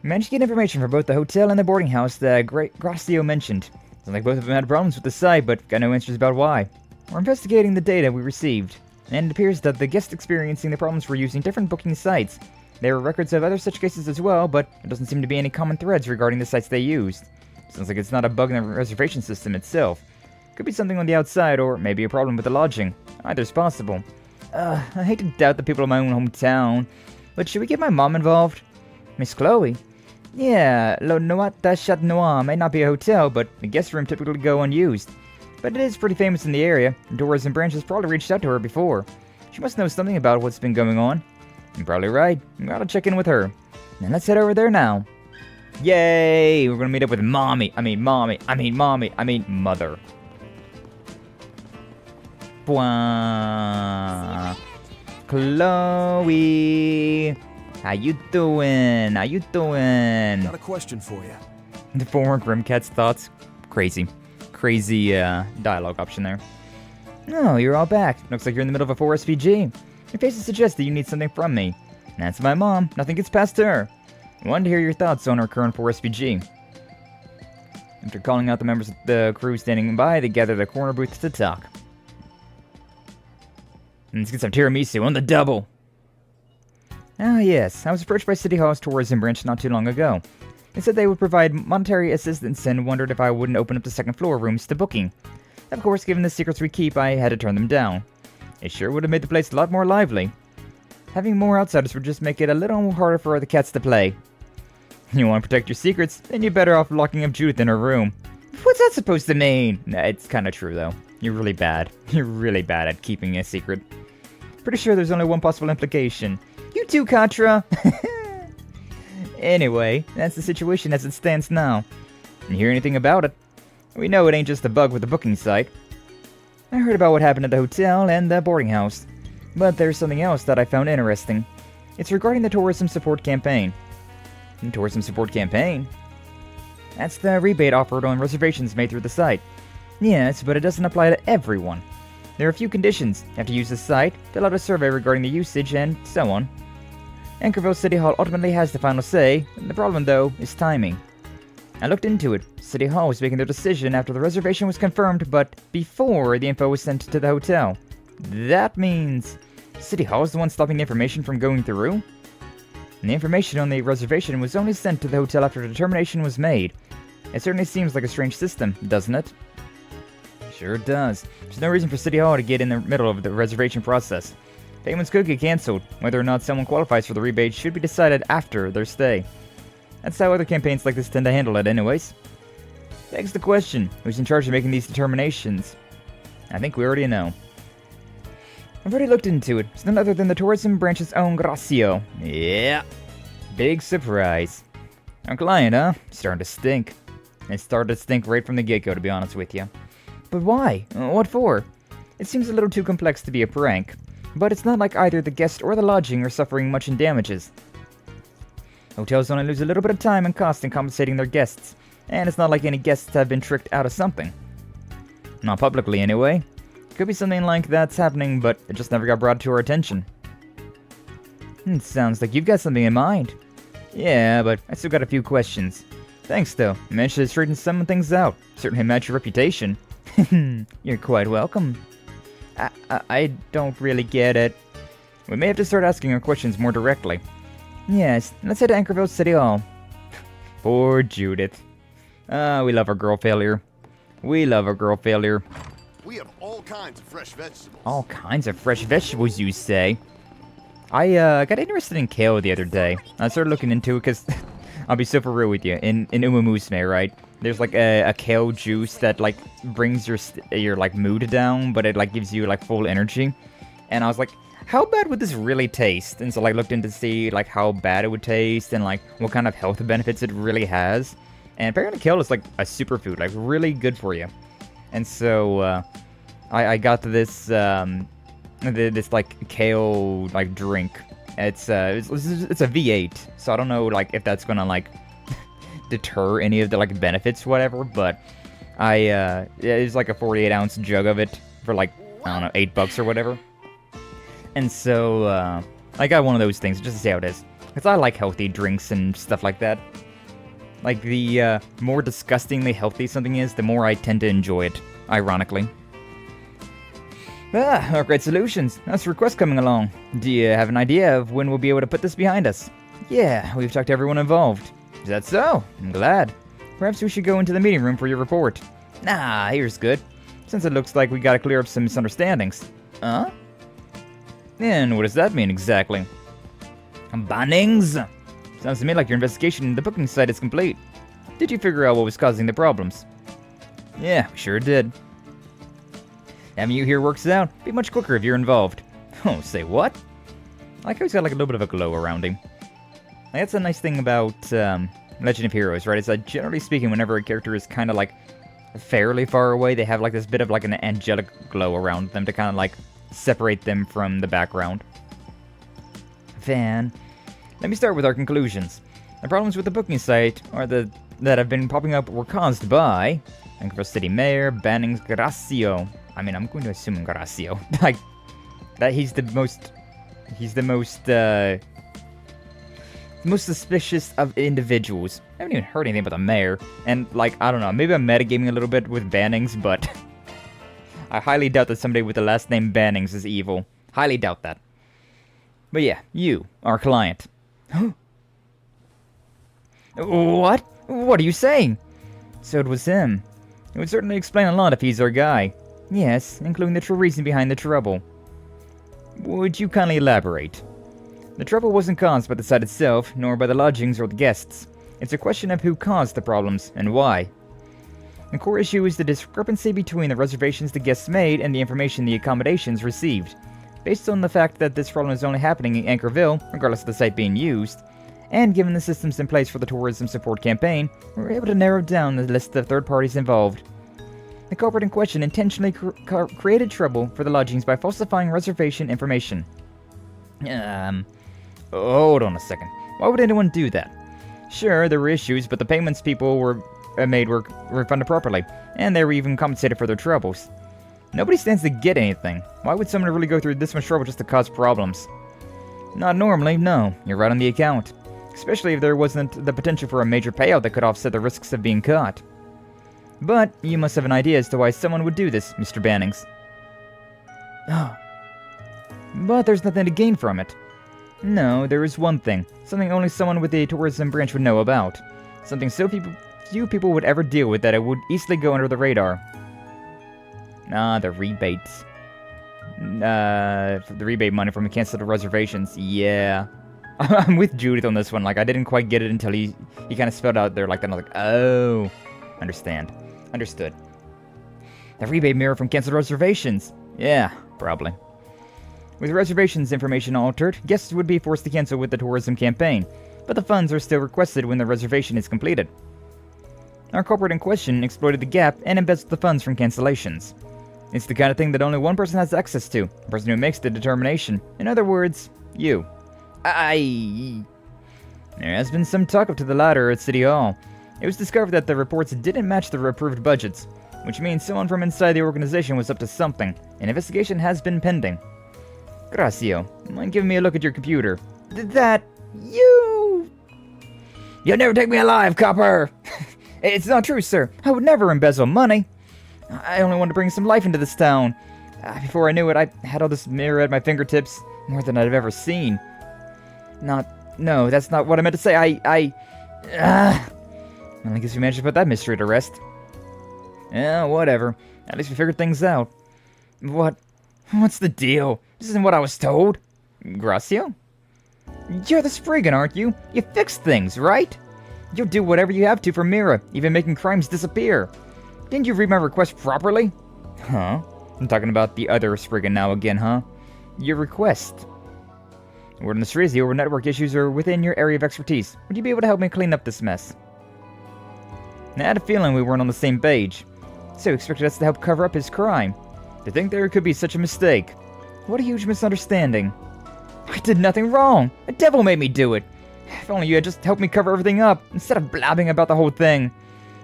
S2: We managed to get information from both the hotel and the boarding house that Gracio mentioned. Sounds like both of them had problems with the site, but got no answers about why. We're investigating the data we received, and it appears that the guests experiencing the problems were using different booking sites. There are records of other such cases as well, but there doesn't seem to be any common threads regarding the sites they used. Sounds like it's not a bug in the reservation system itself. Could be something on the outside, or maybe a problem with the lodging. Either's possible. I hate to doubt the people in my own hometown, but should we get my mom involved? Miss Chloe? Yeah, Nuit de Chat Noir may not be a hotel, but the guest room typically go unused. But it is pretty famous in the area, and tourism branch has probably reached out to her before. She must know something about what's been going on. You're probably right. We gotta check in with her. Now let's head over there now. Yay! We're gonna meet up with mother. Bwah. Chloe! How you doing? Got
S9: a question for you.
S2: The former Grimcat's thoughts. Crazy dialogue option there. No, you're all back. Looks like you're in the middle of a 4SVG. Your faces suggest that you need something from me. That's my mom. Nothing gets past her. I wanted to hear your thoughts on our current 4SVG. After calling out the members of the crew standing by, they gathered at a corner booth to talk. Let's get some tiramisu on the double. Ah, yes. I was approached by City Hall's tourism branch not too long ago. They said they would provide monetary assistance and wondered if I wouldn't open up the second floor rooms to booking. Of course, given the secrets we keep, I had to turn them down. It sure would have made the place a lot more lively. Having more outsiders would just make it a little harder for the cats to play. You want to protect your secrets, then you're better off locking up Judith in her room. What's that supposed to mean? Nah, it's kind of true, though. You're really bad. You're really bad at keeping a secret. Pretty sure there's only one possible implication. You too, Contra! Anyway, that's the situation as it stands now. Didn't hear anything about it. We know it ain't just a bug with the booking site. I heard about what happened at the hotel and the boarding house. But there's something else that I found interesting. It's regarding the tourism support campaign. Tourism support campaign? That's the rebate offered on reservations made through the site. Yes, but it doesn't apply to everyone. There are a few conditions. You have to use the site, fill out a survey regarding the usage, and so on. Anchorville City Hall ultimately has the final say. The problem, though, is timing. I looked into it. City Hall was making their decision after the reservation was confirmed, but before the info was sent to the hotel. That means City Hall is the one stopping the information from going through? And the information on the reservation was only sent to the hotel after the determination was made. It certainly seems like a strange system, doesn't it? Sure does. There's no reason for City Hall to get in the middle of the reservation process. Payments could get cancelled. Whether or not someone qualifies for the rebate should be decided after their stay. That's how other campaigns like this tend to handle it anyways. Begs the question, who's in charge of making these determinations? I think we already know. I've already looked into it. It's none other than the tourism branch's own Gracio. Yeah. Big surprise. Our client, huh? Starting to stink. It started to stink right from the get-go, to be honest with you. But why? What for? It seems a little too complex to be a prank. But it's not like either the guest or the lodging are suffering much in damages. Hotels only lose a little bit of time and cost in compensating their guests. And it's not like any guests have been tricked out of something. Not publicly, anyway. Could be something like that's happening, but it just never got brought to our attention. Sounds like you've got something in mind. Yeah, but I still got a few questions. Thanks, though. You managed to straighten some things out. Certainly match your reputation. You're quite welcome. I don't really get it. We may have to start asking our questions more directly. Yes, let's head to Anchorville City Hall. Poor Judith. We love our girl failure. We love our girl failure.
S8: We have all kinds of fresh vegetables.
S2: All kinds of fresh vegetables, you say? I got interested in kale the other day. I started looking into it because, I'll be super real with you, in Umamusume, right? There's like a kale juice that like brings your like mood down, but it like gives you like full energy. And I was like, how bad would this really taste? And so like looked in to see like how bad it would taste and like what kind of health benefits it really has. And apparently kale is like a superfood, like really good for you. And so I got this this like kale like drink. It's a V8, so I don't know like if that's gonna like deter any of the like benefits, whatever. But it's like a 48-ounce jug of it for like I don't know $8 or whatever. And so I got one of those things just to see how it is, because I like healthy drinks and stuff like that. Like the more disgustingly healthy something is, the more I tend to enjoy it. Ironically. Arkride Solutions. That's a request coming along. Do you have an idea of when we'll be able to put this behind us? Yeah, we've talked to everyone involved. Is that so? I'm glad. Perhaps we should go into the meeting room for your report. Nah, here's good. Since it looks like we gotta clear up some misunderstandings. Huh? And what does that mean exactly? Bannings? Sounds to me like your investigation into the booking site is complete. Did you figure out what was causing the problems? Yeah, we sure did. Having you here works out. Be much quicker if you're involved. Oh, say what? I like how he's got like a little bit of a glow around him. Like, that's a nice thing about Legend of Heroes, right? It's that generally speaking, whenever a character is kind of like fairly far away, they have like this bit of like an angelic glow around them to kind of like separate them from the background. Van, let me start with our conclusions. The problems with the booking site that have been popping up were caused by Anchorville City Mayor Bannings Gracio. I mean, I'm going to assume Gracio. Like, that he's the most suspicious of individuals. I haven't even heard anything about the mayor. And, like, I don't know, maybe I'm metagaming a little bit with Bannings, but I highly doubt that somebody with the last name Bannings is evil. Highly doubt that. But yeah, you, our client. What? What are you saying? So it was him. It would certainly explain a lot if he's our guy. Yes, including the true reason behind the trouble. Would you kindly elaborate? The trouble wasn't caused by the site itself, nor by the lodgings or the guests. It's a question of who caused the problems, and why. The core issue is the discrepancy between the reservations the guests made and the information the accommodations received. Based on the fact that this problem is only happening in Anchorville, regardless of the site being used, and given the systems in place for the tourism support campaign, we were able to narrow down the list of third parties involved. The culprit in question intentionally created trouble for the lodgings by falsifying reservation information. Hold on a second. Why would anyone do that? Sure, there were issues, but the payments people made were refunded properly, and they were even compensated for their troubles. Nobody stands to get anything. Why would someone really go through this much trouble just to cause problems? Not normally, no. You're right on the account. Especially if there wasn't the potential for a major payout that could offset the risks of being caught. But you must have an idea as to why someone would do this, Mr. Bannings. But there's nothing to gain from it. No, there is one thing. Something only someone with a tourism branch would know about. Something so few people would ever deal with that it would easily go under the radar. The rebates. The rebate money from the canceled reservations. Yeah. I'm with Judith on this one. Like, I didn't quite get it until he kind of spelled out there like that. And I was like, oh. Understood. The rebate mirror from canceled reservations. Yeah, probably. With reservations information altered, guests would be forced to cancel with the tourism campaign, but the funds are still requested when the reservation is completed. Our culprit in question exploited the gap and embezzled the funds from cancellations. It's the kind of thing that only one person has access to, the person who makes the determination. In other words, you. There has been some talk up to the latter at City Hall. It was discovered that the reports didn't match the approved budgets, which means someone from inside the organization was up to something. An investigation has been pending. Gracio, mind giving me a look at your computer? That... You'll never take me alive, copper! It's not true, sir. I would never embezzle money. I only wanted to bring some life into this town. Before I knew it, I had all this mirror at my fingertips. More than I've ever seen. No, that's not what I meant to say. I guess we managed to put that mystery to rest. Yeah, whatever. At least we figured things out. What's the deal? This isn't what I was told. Gracio? You're the Spriggan, aren't you? You fix things, right? You'll do whatever you have to for Mira, even making crimes disappear. Didn't you read my request properly? Huh? I'm talking about the other Spriggan now again, huh? Your request. Word on the street is the over-network issues are within your area of expertise. Would you be able to help me clean up this mess? I had a feeling we weren't on the same page. So he expected us to help cover up his crime. To think there could be such a mistake. What a huge misunderstanding. I did nothing wrong. A devil made me do it. If only you had just helped me cover everything up, instead of blabbing about the whole thing.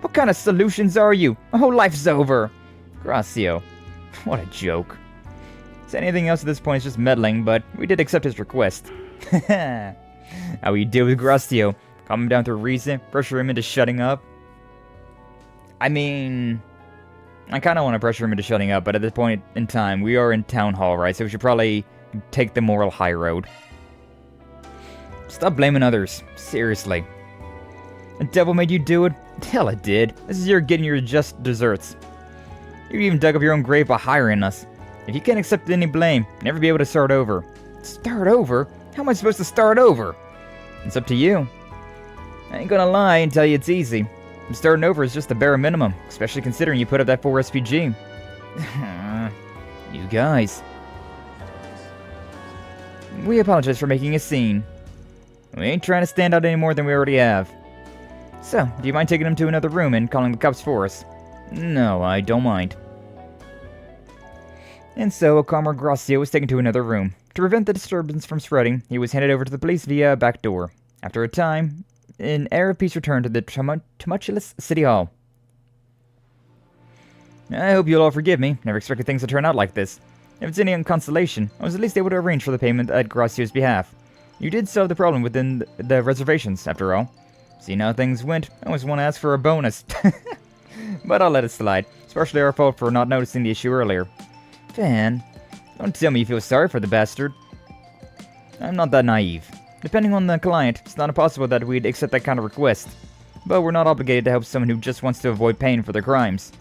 S2: What kind of solutions are you? My whole life's over. Gracio. What a joke. So anything else at this point is just meddling, but we did accept his request. How you deal with Gracio? Calm him down through reason, pressure him into shutting up? I mean... I kind of want to pressure him into shutting up, but at this point in time, we are in Town Hall, right? So we should probably take the moral high road. Stop blaming others. Seriously. The devil made you do it? Hell it did. This is your getting your just desserts. You even dug up your own grave by hiring us. If you can't accept any blame, you'll never be able to start over. Start over? How am I supposed to start over? It's up to you. I ain't gonna lie and tell you it's easy. Starting over is just the bare minimum, especially considering you put up that 4 SPG. You guys. We apologize for making a scene. We ain't trying to stand out any more than we already have. So, do you mind taking him to another room and calling the cops for us? No, I don't mind. And so, a calmer Gracio was taken to another room. To prevent the disturbance from spreading, he was handed over to the police via a back door. After a time, an air of peace returned to the tumultuous City Hall. I hope you'll all forgive me. Never expected things to turn out like this. If it's any consolation, I was at least able to arrange for the payment at Gracio's behalf. You did solve the problem within the reservations, after all. Seeing how things went, I always want to ask for a bonus. But I'll let it slide. It's partially our fault for not noticing the issue earlier. Fan, don't tell me you feel sorry for the bastard. I'm not that naive. Depending on the client, it's not impossible that we'd accept that kind of request. But we're not obligated to help someone who just wants to avoid pain for their crimes.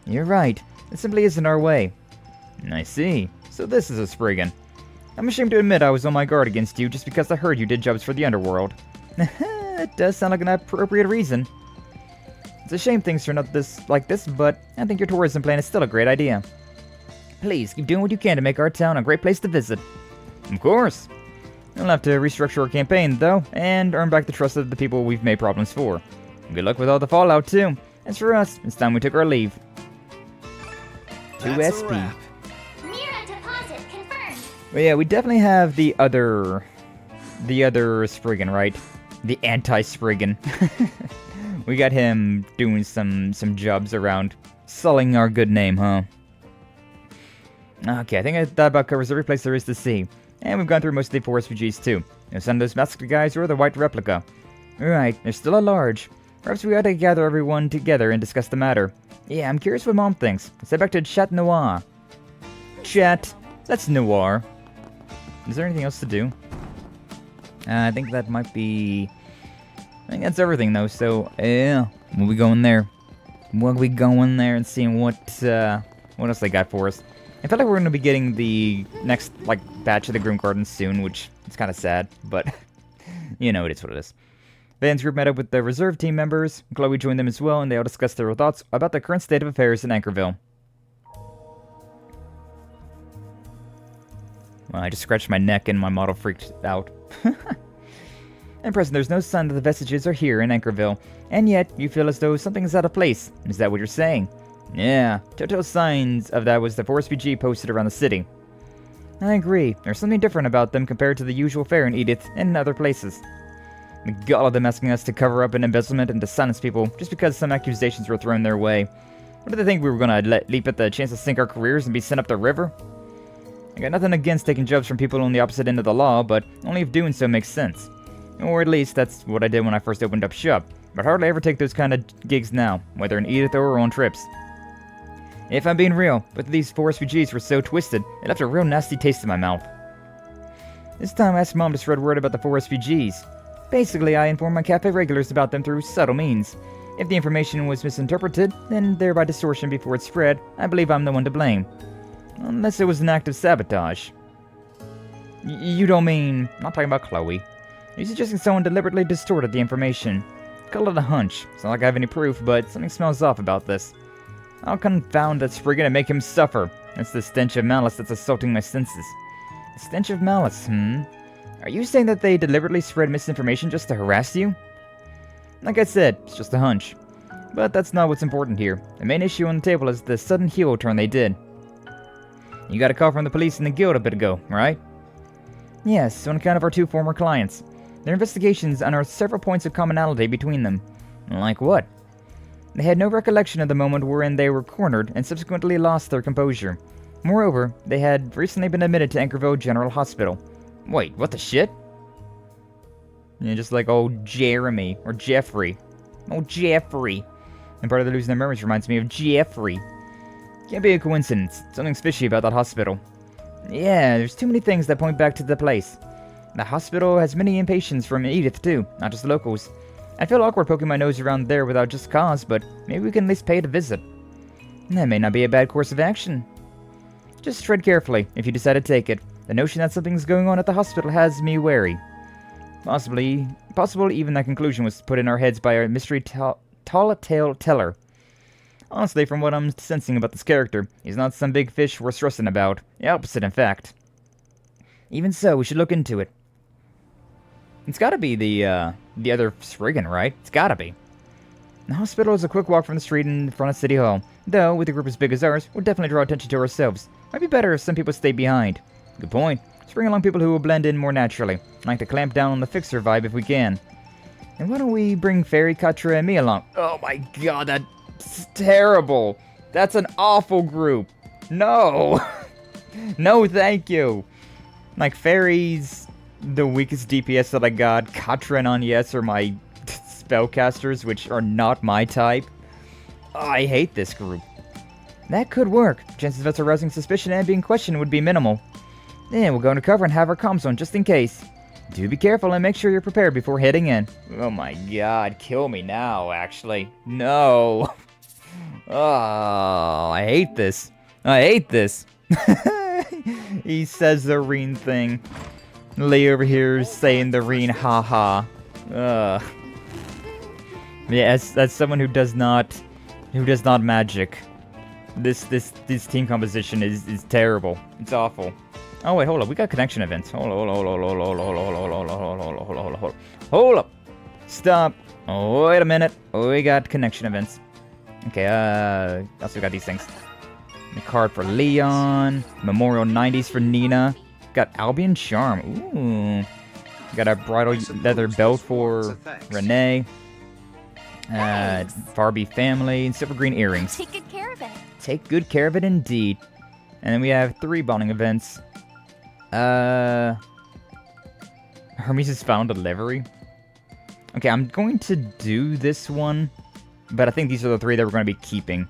S2: You're right. It simply isn't our way. I see. So this is a Spriggan. I'm ashamed to admit I was on my guard against you just because I heard you did jobs for the underworld. It does sound like an appropriate reason. It's a shame things turn out like this, but I think your tourism plan is still a great idea. Please, keep doing what you can to make our town a great place to visit. Of course. We'll have to restructure our campaign, though, and earn back the trust of the people we've made problems for. Good luck with all the fallout, too. As for us, it's time we took our leave. 2 SP.
S5: Mira deposit confirmed.
S2: But yeah, we definitely have the other the other Spriggan, right? The anti-Spriggan. We got him doing some jobs around, sullying our good name, huh? Okay, I think that about covers every place there is to see. And we've gone through most of the 4 SPGs too. No sign of those masked guys or the white replica. Right, they're still at large. Perhaps we ought to gather everyone together and discuss the matter. Yeah, I'm curious what Mom thinks. Let's head back to Chat Noir. Chat. That's Noir. Is there anything else to do? I think that might be... I think that's everything though, so yeah. We'll be going there. We'll be going there and seeing what else they got for us. I feel like we're going to be getting the next, like, batch of the Grim Gardens soon, which is kind of sad, but you know, it is what it is. Van's group met up with the reserve team members. Chloe joined them as well, and they all discussed their thoughts about the current state of affairs in Anchorville. Well, I just scratched my neck and my model freaked out. Impressive, there's no sign that the Vestiges are here in Anchorville, and yet you feel as though something is out of place. Is that what you're saying? Yeah, telltale signs of that was the 4SPG posted around the city. I agree, there's something different about them compared to the usual fare in Edith and in other places. The gall of them asking us to cover up an embezzlement and to silence people just because some accusations were thrown their way. What did they think we were gonna leap at the chance to sink our careers and be sent up the river? I got nothing against taking jobs from people on the opposite end of the law, but only if doing so makes sense. Or at least that's what I did when I first opened up shop, but hardly ever take those kind of gigs now, whether in Edith or on trips. If I'm being real, both of these 4 SPGs were so twisted, it left a real nasty taste in my mouth. This time I asked Mom to spread word about the 4 SPGs. Basically, I informed my cafe regulars about them through subtle means. If the information was misinterpreted, then thereby distortion before it spread, I believe I'm the one to blame. Unless it was an act of sabotage. You don't mean... I'm not talking about Chloe. Are you suggesting someone deliberately distorted the information? Call it a hunch. It's not like I have any proof, but something smells off about this. I'll confound that Spriggan and make him suffer. It's the stench of malice that's assaulting my senses. The stench of malice, Are you saying that they deliberately spread misinformation just to harass you? Like I said, it's just a hunch. But that's not what's important here. The main issue on the table is the sudden heel turn they did. You got a call from the police in the guild a bit ago, right? Yes, on account of our 2 former clients. Their investigations unearthed several points of commonality between them. Like what? They had no recollection of the moment wherein they were cornered and subsequently lost their composure. Moreover, they had recently been admitted to Anchorville General Hospital. Wait, what the shit? Yeah, just like old Jeremy, or Jeffrey. Oh, Jeffrey. And part of the losing their memories reminds me of Jeffrey. Can't be a coincidence. Something's fishy about that hospital. Yeah, there's too many things that point back to the place. The hospital has many inpatients from Edith too, not just locals. I feel awkward poking my nose around there without just cause, but maybe we can at least pay it a visit. That may not be a bad course of action. Just tread carefully if you decide to take it. The notion that something's going on at the hospital has me wary. Possible even that conclusion was put in our heads by our mystery tall tale teller. Honestly, from what I'm sensing about this character, he's not some big fish worth stressing about. The opposite, in fact. Even so, we should look into it. It's gotta be the other Spriggan, right? It's gotta be. The hospital is a quick walk from the street in front of City Hall. Though, with a group as big as ours, we'll definitely draw attention to ourselves. Might be better if some people stay behind. Good point. Let's bring along people who will blend in more naturally. I'd like to clamp down on the fixer vibe if we can. And why don't we bring Fairy, Katra, and me along? Oh my god, that's terrible. That's an awful group. No. No, thank you. Like, Fairy's the weakest DPS that I got. Katra and Agnes are my spellcasters, which are not my type. Oh, I hate this group. That could work. Chances of us arousing suspicion and being questioned would be minimal. Then we'll go undercover and have our comms on just in case. Do be careful and make sure you're prepared before heading in. Oh my god, kill me now, actually. No. Oh, I hate this. I hate this. He says the Reen thing. Lee over here saying the Reen haha. Ugh. Yeah, as someone who does not magic, this team composition is terrible. It's awful. Oh wait, hold up. We got connection events. Hold up. Stop. Oh, wait a minute. Oh, we got connection events. Okay, also got these things. The card for Leon. Memorial 90s for Nina. Got Albion Charm. Ooh. Got a bridal leather belt for Renee. Barbie family and silver green earrings.
S5: Take good care of it.
S2: Take good care of it indeed. And then we have 3 bonding events. Hermes' found delivery. Okay, I'm going to do this one, but I think these are the 3 that we're going to be keeping.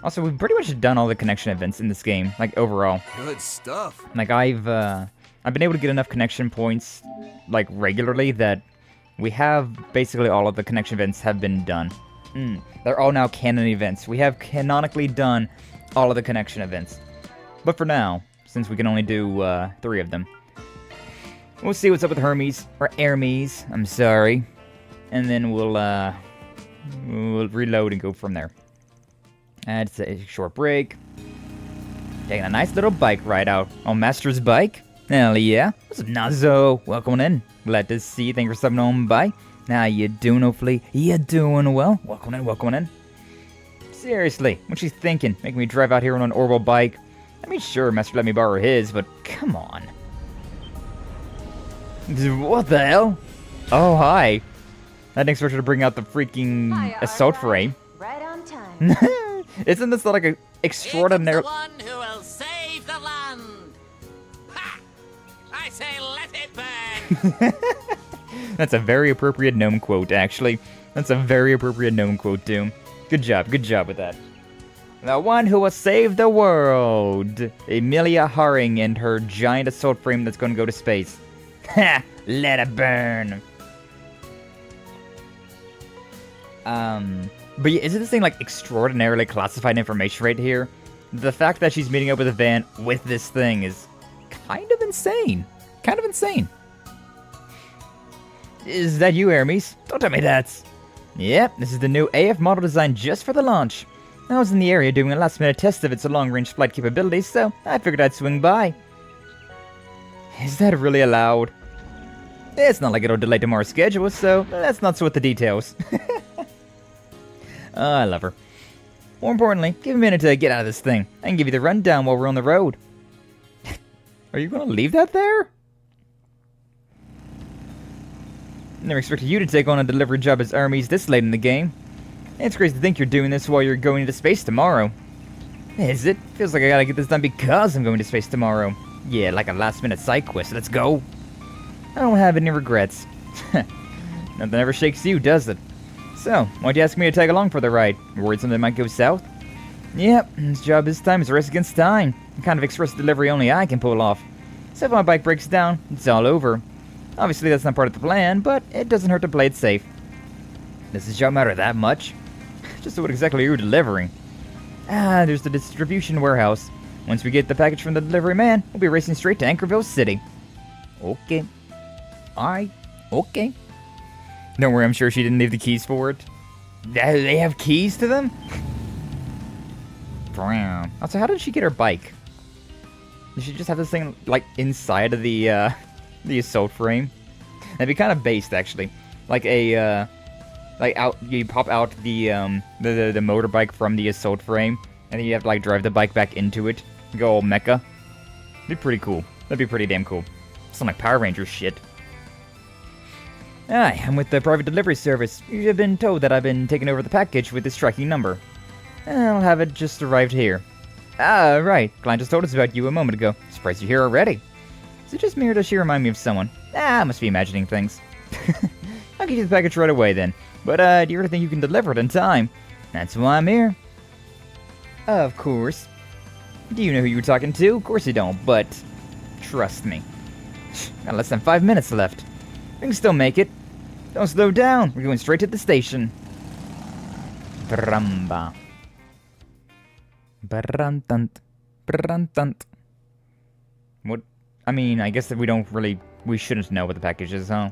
S2: Also, we've pretty much done all the connection events in this game, like overall.
S9: Good stuff.
S2: Like I've been able to get enough connection points, like regularly, that we have basically all of the connection events have been done. They're all now canon events. We have canonically done all of the connection events. But for now, since we can only do 3 of them, we'll see what's up with Hermes, or Hermes, I'm sorry. And then we'll reload and go from there. And it's a short break. Taking a nice little bike ride out on Master's bike. Hell yeah. What's up, Nazo? Welcome in. Glad to see you. Thank you for stopping on by. How you doing, hopefully? You doing well? Welcome in, welcome in. Seriously, what's she thinking? Making me drive out here on an Orbital bike? I mean, sure, Master let me borrow his, but come on. What the hell? Oh, hi. I didn't expect her to bring out the freaking assault frame.
S11: Right on time.
S2: Isn't this like an extraordinary...
S7: It's the one who will save the land. Ha! I say let it burn.
S2: That's a very appropriate gnome quote, actually. That's a very appropriate gnome quote, Doom. Good job with that. The one who will save the world. Emilia Haring and her giant assault frame that's going to go to space. Ha! Let it burn. But yeah, isn't this thing like extraordinarily classified information right here? The fact that she's meeting up with a van with this thing is kind of insane. Kind of insane. Is that you, Hermes? Don't tell me that. Yep, this is the new AF model design just for the launch. I was in the area doing a last-minute test of its long-range flight capabilities, so I figured I'd swing by. Is that really allowed? It's not like it'll delay tomorrow's schedule, so let's not sweat the details. I love her. More importantly, give me a minute to get out of this thing. I can give you the rundown while we're on the road. Are you going to leave that there? Never expected you to take on a delivery job as Hermes this late in the game. It's crazy to think you're doing this while you're going into space tomorrow. Is it? Feels like I gotta get this done because I'm going to space tomorrow. Yeah, like a last-minute side quest. Let's go. I don't have any regrets. Nothing ever shakes you, does it? So, why'd you ask me to tag along for the ride? Worried something might go south? Yep, this job this time is a race against time. The kind of express delivery only I can pull off. So if my bike breaks down, it's all over. Obviously that's not part of the plan, but it doesn't hurt to play it safe. Does this job matter that much? Just what exactly are you delivering? There's the distribution warehouse. Once we get the package from the delivery man, we'll be racing straight to Anchorville City. Okay. Alright. Okay. Don't worry, I'm sure she didn't leave the keys for it. They have keys to them? Also, how did she get her bike? Did she just have this thing, like, inside of the assault frame? That'd be kind of based, actually. Like a, you pop out the motorbike from the assault frame, and then you have to, like, drive the bike back into it. Go all mecha. That'd be pretty cool. That'd be pretty damn cool. Sound like Power Rangers shit. Hi, I'm with the private delivery service. You have been told that I've been taking over the package with this tracking number. I'll have it just arrived here. Ah, right. Client just told us about you a moment ago. Surprised you're here already. Is it just me or does she remind me of someone? I must be imagining things. I'll give you the package right away then. But, do you really think you can deliver it in time? That's why I'm here. Of course. Do you know who you were talking to? Of course you don't, but trust me. Got less than 5 minutes left. We can still make it. Don't slow down. We're going straight to the station. Bramba. Brantant. Brantant. What? I mean, I guess that we shouldn't know what the package is, huh?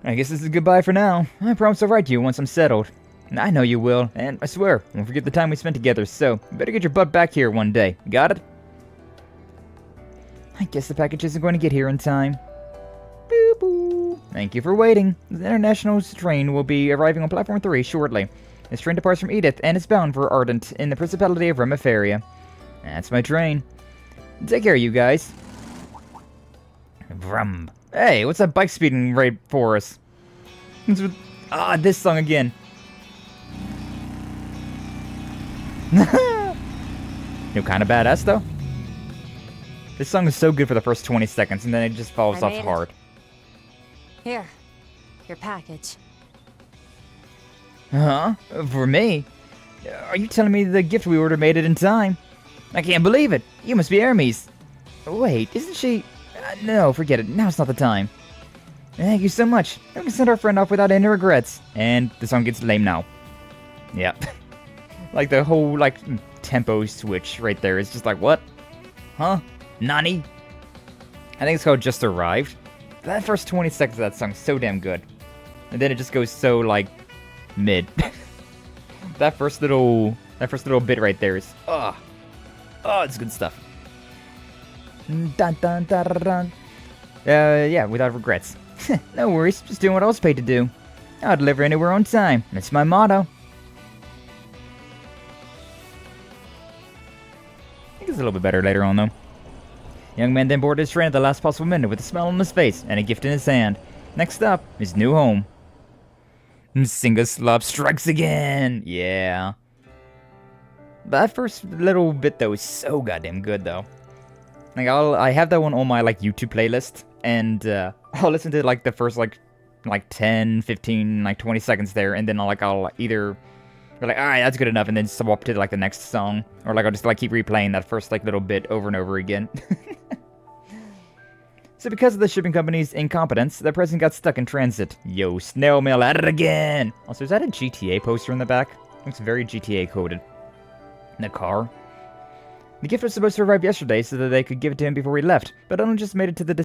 S2: I guess this is goodbye for now. I promise I'll write to you once I'm settled. I know you will, and I swear, I won't forget the time we spent together, so you better get your butt back here one day. Got it? I guess the package isn't going to get here in time. Boo-boo. Thank you for waiting. The international train will be arriving on platform 3 shortly. This train departs from Edith and is bound for Ardent in the Principality of Remiferia. That's my train. Take care, you guys. Vrum. Hey, what's that bike speeding right for us? This song again. You're kind of badass, though. This song is so good for the first 20 seconds, and then it just falls off hard.
S11: Here, your package.
S2: Huh? For me? Are you telling me the gift we ordered made it in time? I can't believe it. You must be Hermes. Wait, isn't she... no, forget it. Now's not the time. Thank you so much. We can send our friend off without any regrets. And the song gets lame now. Yep. Like the whole, like, tempo switch right there is just like, what? Huh? Nani? I think it's called Just Arrived. That first 20 seconds of that song's so damn good. And then it just goes so, like, mid. that first little bit right there is, it's good stuff. Dun dun dun dun dun. Yeah, without regrets. No worries, just doing what I was paid to do. I'll deliver anywhere on time. That's my motto. I think it's a little bit better later on, though. Young man then boarded his train at the last possible minute with a smile on his face and a gift in his hand. Next up, his new home. Singa-Slop strikes again! Yeah. That first little bit, though, is so goddamn good, though. Like, I have that one on my, like, YouTube playlist, and, I'll listen to, like, the first, like 10, 15, like, 20 seconds there, and then I'll either... Be like, alright, that's good enough, and then swap to, like, the next song. Or, like, I'll just, like, keep replaying that first, like, little bit over and over again. So because of the shipping company's incompetence, the president got stuck in transit. Yo, snail mail at it again! Also, is that a GTA poster in the back? Looks very GTA coded. In the car. The gift was supposed to arrive yesterday so that they could give it to him before he left, but it only just made it to the